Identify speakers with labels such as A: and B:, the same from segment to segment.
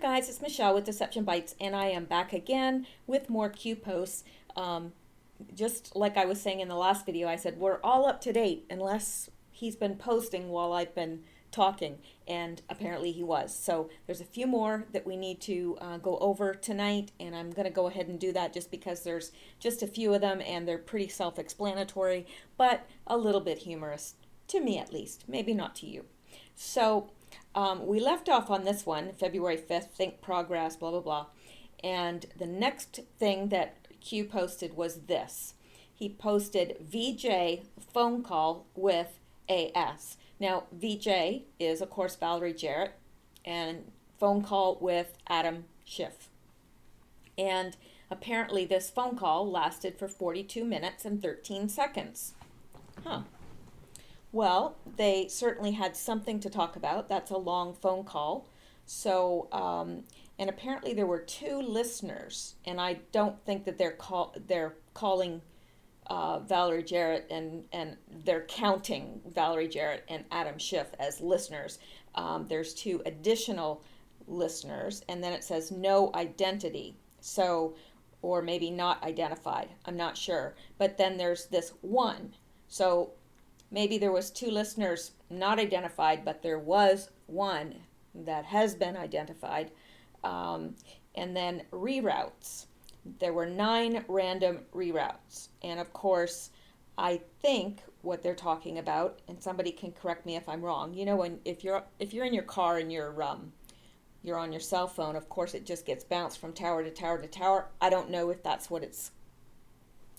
A: guys, it's Michelle with Deception Bytes, and I am back again with more Q posts. Just like I was saying in the last video, I said we're all up to date unless he's been posting while I've been talking, and apparently he was. So there's a few more that we need to go over tonight, and I'm going to go ahead and do that just because there's just a few of them and they're pretty self-explanatory, but a little bit humorous, to me at least, maybe not to you. So we left off on this one, February 5th, think progress, blah, blah, blah. And the next thing that Q posted was this. He posted VJ phone call with AS. Now, VJ is, of course, Valerie Jarrett, and phone call with Adam Schiff. And apparently this phone call lasted for 42 minutes and 13 seconds. Huh. Well, they certainly had something to talk about. That's a long phone call. So, and apparently there were two listeners, and I don't think that they're calling Valerie Jarrett and they're counting Valerie Jarrett and Adam Schiff as listeners. There's two additional listeners, and then it says no identity. So, or maybe not identified. I'm not sure. But then there's this one. So maybe there was two listeners not identified, but there was one that has been identified. And then reroutes. There were 9 random reroutes. And of course, I think what they're talking about, and somebody can correct me if I'm wrong, you know, when if you're in your car and you're on your cell phone, of course it just gets bounced from tower to tower to tower. I don't know if that's what it's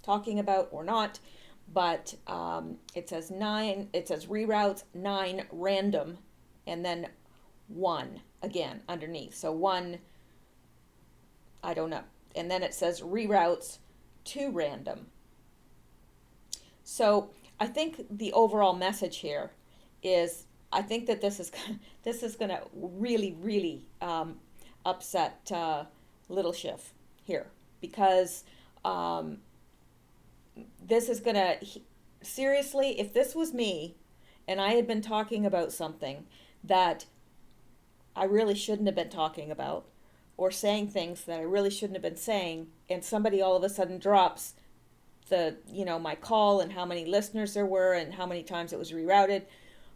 A: talking about or not. But it says reroutes, 9 random, and then 1 again underneath. So 1, I don't know. And then it says reroutes, 2 random. So I think the overall message here is I think that this is going to really upset Little Schiff here, because this is going to, seriously, if this was me and I had been talking about something that I really shouldn't have been talking about, or saying things that I really shouldn't have been saying, and somebody all of a sudden drops my call and how many listeners there were and how many times it was rerouted,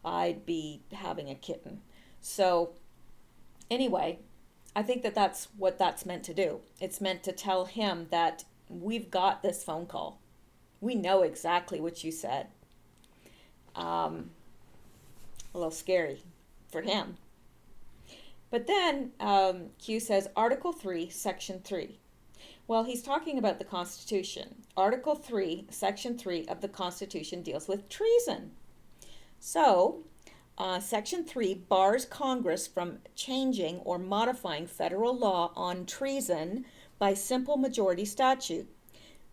A: I'd be having a kitten. So anyway, I think that that's what that's meant to do. It's meant to tell him that we've got this phone call. We know exactly what you said. A little scary for him. But then Q says Article 3, Section 3. Well, he's talking about the Constitution. Article 3, Section 3 of the Constitution deals with treason. So, Section 3 bars Congress from changing or modifying federal law on treason by simple majority statute.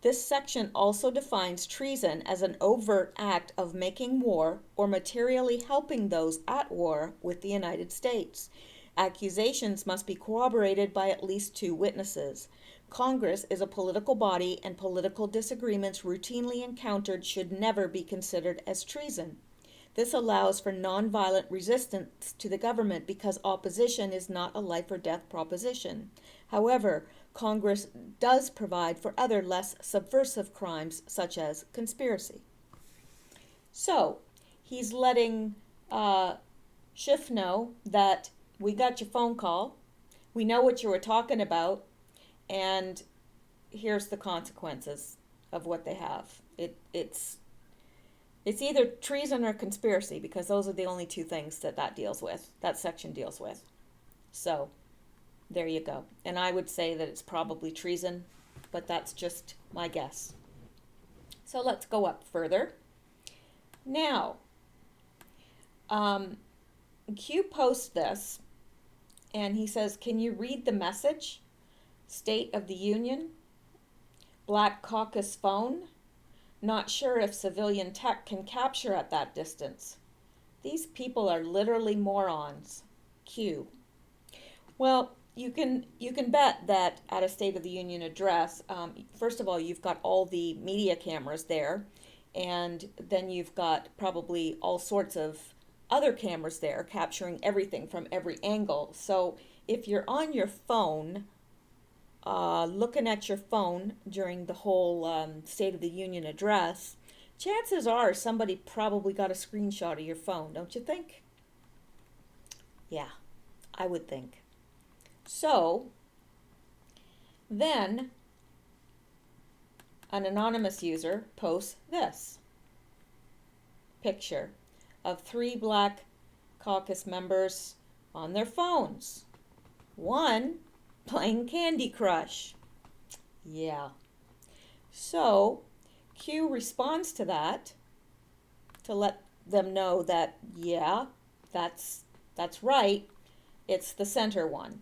A: This section also defines treason as an overt act of making war or materially helping those at war with the United States. Accusations must be corroborated by at least 2 witnesses. Congress is a political body, and political disagreements routinely encountered should never be considered as treason. This allows for nonviolent resistance to the government because opposition is not a life or death proposition. However, Congress does provide for other less subversive crimes such as conspiracy. So, he's letting Schiff know that we got your phone call, we know what you were talking about, and here's the consequences of what they have. It's either treason or conspiracy, because those are the only 2 things that deals with, that section deals with. So, there you go. And I would say that it's probably treason, but that's just my guess. So let's go up further. Now, Q posts this, and he says, can you read the message? State of the Union, Black Caucus phone, not sure if civilian tech can capture at that distance. These people are literally morons. Q. Well, you can bet that at a State of the Union address, first of all, you've got all the media cameras there, and then you've got probably all sorts of other cameras there capturing everything from every angle. So if you're on your phone, looking at your phone during the whole State of the Union address, chances are somebody probably got a screenshot of your phone, don't you think? Yeah, I would think. So then an anonymous user posts this picture of 3 Black Caucus members on their phones. One playing Candy Crush. Yeah. So Q responds to that to let them know that, yeah, that's right. It's the center one.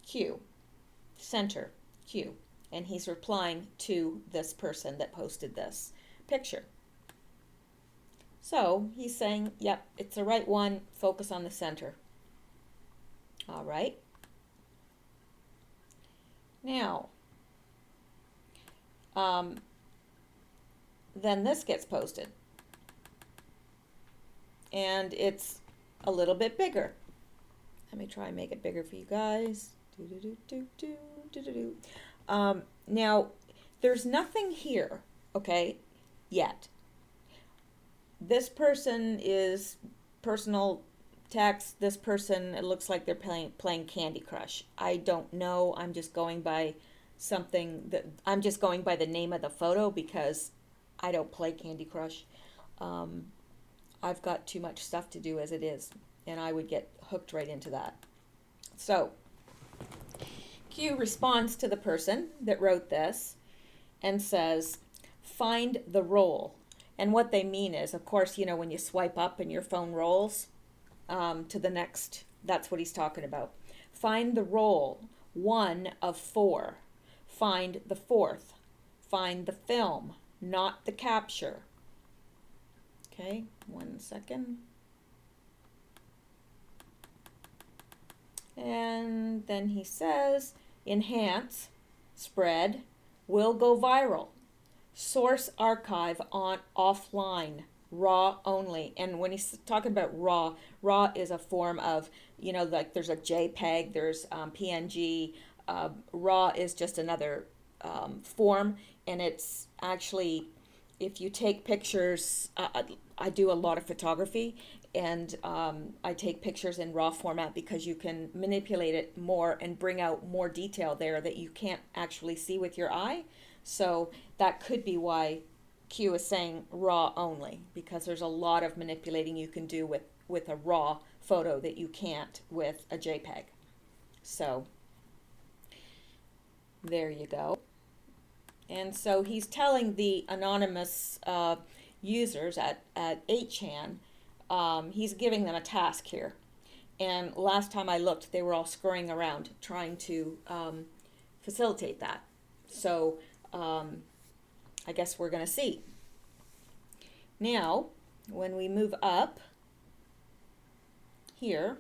A: Q. Center. Q. And he's replying to this person that posted this picture. So he's saying, yep, it's the right one. Focus on the center. All right. Now, then this gets posted. And it's a little bit bigger. Let me try and make it bigger for you guys. Now, there's nothing here, okay, yet. This person is personal text. This person, it looks like they're playing Candy Crush. I don't know. I'm just going by I'm just going by the name of the photo because I don't play Candy Crush. I've got too much stuff to do as it is, and I would get hooked right into that. So Q responds to the person that wrote this and says, find the roll. And what they mean is, of course, you know, when you swipe up and your phone rolls to the next, that's what he's talking about. Find the roll, 1 of 4. Find the 4th. Find the film, not the capture. Okay, 1 second. And then he says, enhance, spread, will go viral. Source archive on offline, raw only. And when he's talking about raw is a form of, you know, like there's a JPEG, there's PNG. Raw is just another form, and it's actually, if you take pictures, I do a lot of photography, and I take pictures in raw format because you can manipulate it more and bring out more detail there that you can't actually see with your eye. So that could be why Q is saying raw only, because there's a lot of manipulating you can do with a raw photo that you can't with a JPEG. So there you go. And so he's telling the anonymous users at 8chan, he's giving them a task here. And last time I looked, they were all scurrying around trying to facilitate that. So I guess we're going to see. Now, when we move up here,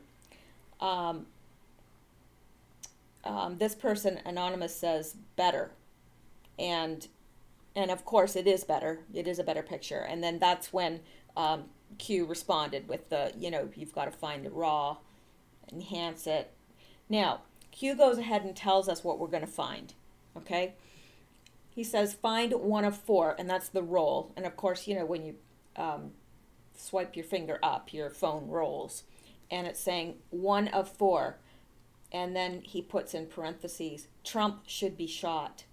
A: this person, anonymous, says better. And of course it is better. It is a better picture. And then that's when Q responded with the, you know, you've got to find it raw, enhance it. Now, Q goes ahead and tells us what we're going to find. Okay? He says find 1 of 4, and that's the roll. And of course, you know, when you swipe your finger up, your phone rolls. And it's saying 1 of 4. And then he puts in parentheses, Trump should be shot.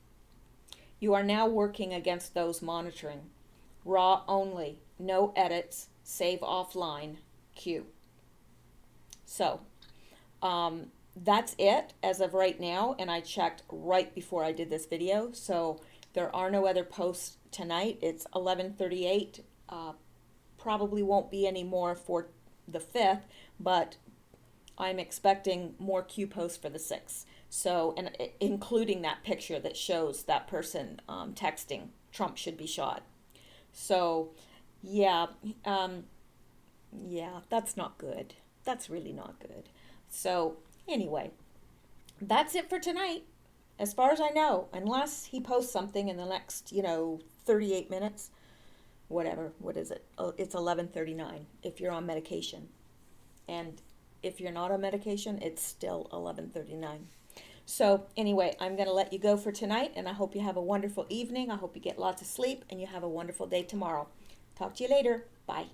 A: You are now working against those monitoring. Raw only, no edits, save offline, Q. So, that's it as of right now, and I checked right before I did this video, so there are no other posts tonight. It's 11:38. Probably won't be any more for the 5th, but I'm expecting more Q posts for the 6th. So, and including that picture that shows that person texting, Trump should be shot. So, yeah, that's not good. That's really not good. So, anyway, that's it for tonight, as far as I know, unless he posts something in the next, 38 minutes, whatever. What is it? Oh, it's 11:39 if you're on medication. And if you're not on medication, it's still 11:39. So anyway, I'm going to let you go for tonight, and I hope you have a wonderful evening. I hope you get lots of sleep, and you have a wonderful day tomorrow. Talk to you later. Bye.